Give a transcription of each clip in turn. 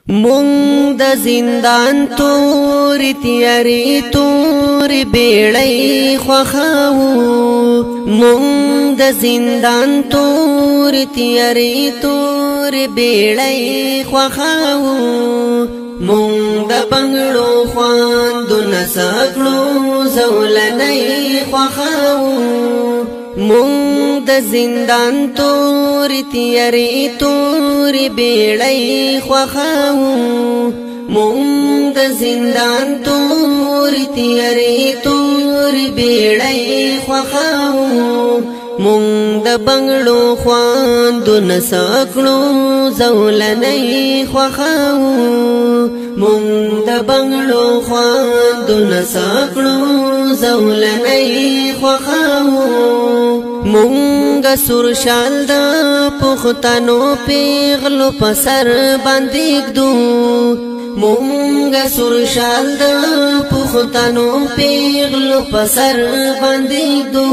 مونږ د زندان تور تیارې تور بیړۍ خوښاوو مونږ د زندان تور تیارې تور بیړۍ خوښاوو مونږ د بنګړو خواندونه سکړو زولنۍ خوښاوو مونږ د زندان تور تیارې تور بیړۍ خوښاوو مونږ د زندان تور تیارې تور بیړۍ خوښاوو مونږ د بنګړو خواندونه سکړو زولنۍ خوښاوو مونږ د بنګړو خواندونه سکړو زولنۍ خوښاوو مونږ سور شال د پښتنو پیغلو په سر باندې ږدو مونږ سور شال د پښتنو پیغلو په سر باندې ږدو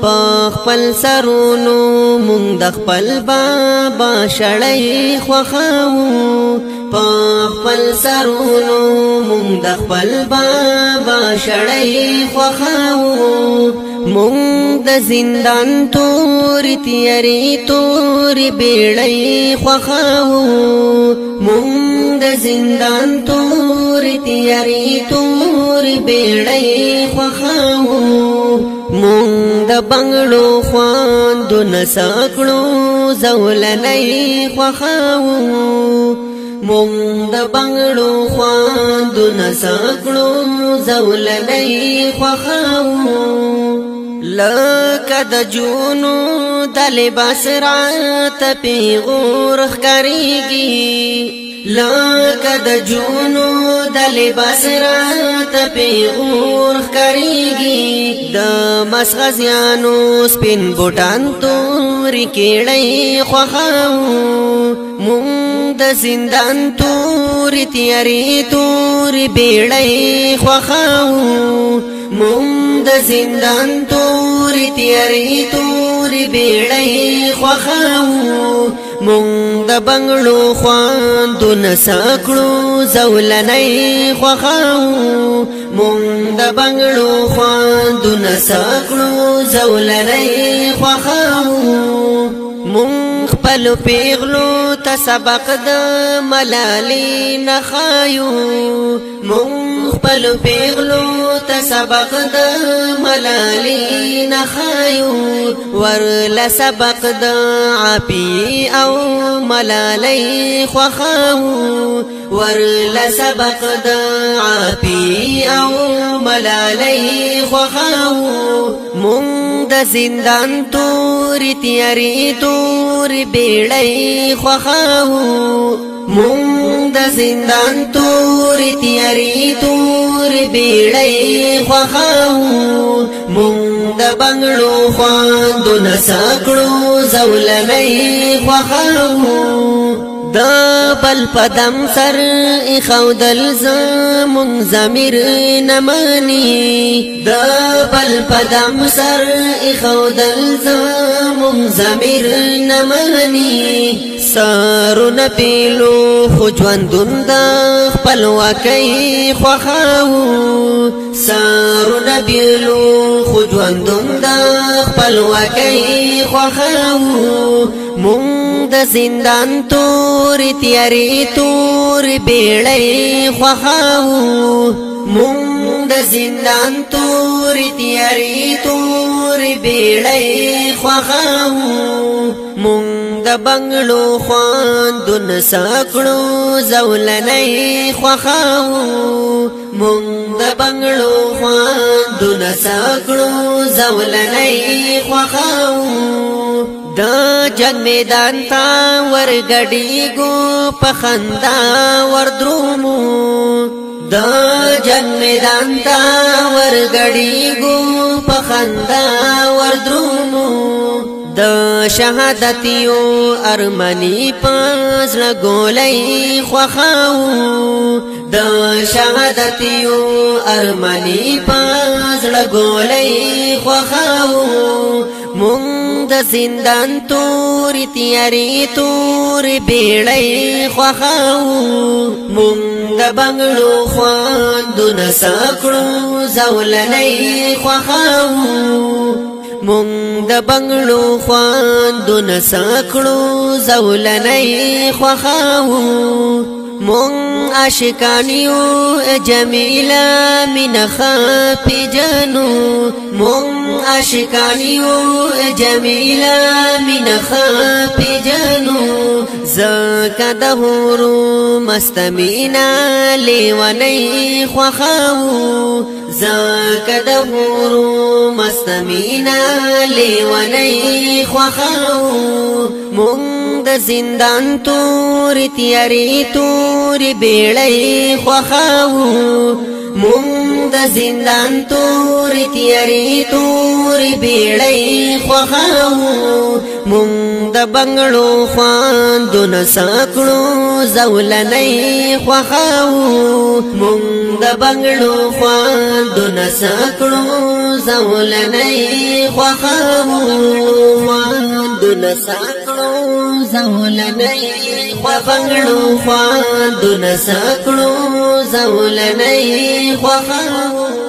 په خپل سرونو مونږ د خپل بابا شړۍ خوښاوو په خپل سرونو مونږ د خپل بابا شړۍ خوښاوو مونږ د زندان تور تیارې تور بیړۍ خوښاوو مونږ د زندان تور تیارې تور بیړۍ خوښاوو مونږ د بنګړو خواندونه سکړو زولنۍ خوښاوو مونږ د بنګړو خواندونه سکړو زولنۍ خوښاوو لکه د جونو د لباس راته پیغور ښکاریږي لکه د جونو د لباس راته پیغور ښکاریږي د مسغزیانو سپین بوټان تورې کیړۍ خوښاوو مونږ د زندان تور تیارې تور بیړۍ خوښاوو مونږ د زندان تور تیارې تور بیړۍ خوښاوو مونږ د بنګړو خواندونه سکړو زولنۍ خوښاوو مونږ د بنګړو خواندونه سکړو زولنۍ خوښاوو مونږ خپلو پیغلو ته سبق د ملالۍ نښایو مونږ خپلو پیغلو ته سبق د ملالۍ نښایو ورله سبق د عاپي او ملالۍ خوښاوو ورله سبق د عاپي او ملالۍ خوښاوو مونږ د زندان تور تیارې تور بیړۍ خوښاوو مونږ د زندان تور تیارې تور بیړۍ خوښاوو مونږ د بنګړو خواندونه سکړو زولنۍ خوښاوو د بل پدم سر اخودل زمون ضمیر نمانی د بل پدم سر اخودل زمون ضمیر نمانی سارونه پیلو خو ژوندون د خپلواکۍ خوښاوو سارونه پیلو خو ژوندون د خپلواکۍ خوښاوو مونږ د زندان تور تیارې تور بیړۍ خوښاوو مونږ د زندان تور تیارې تور بیړۍ خوښاوو مونږ د بنګړو خواندونه سکړو زولنۍ خوښاوو مونږ د بنګړو خواندونه سکړو زولنۍ خوښاوو د جنگ میدان تا ورګډیګو په خندا وردرومو د جنگ میدان تا ورګډیګو په خندا وردرومو د شهادت یو ارمنی پزړه ګولۍ خوښاوو د شهادت یو ارمنی پزړه ګولۍ خوښاوو مونږ د زندان تور تیاری تور بیړۍ خوخاو مونږ د بنگړو خواندونه سکړو زولنې خوخاو مونږ د بنگړو خواندونه سکړو زولنې خوخاو مونږ عاشقانیو جمیلا من خپي جنو مونږ عاشقانیو جمیلا من خپي جنو زکه د هورو مستمینا لیونی خوخاو زکه د هورو مستمینا لیونی خوخاو مونږ د زندان تور تیاری تور بیړی خوخاو مونږ د زندان تور تیاری تور بیړی خوخاو مونږ د بنگړو خواندونه سکړو زولنې خوخاو مونږ د بنگړو خواندونه سکړو زولنې خوخاو خواندونه سکړو زولنې بنگړو خواندونه سکړو زولنې خوخاو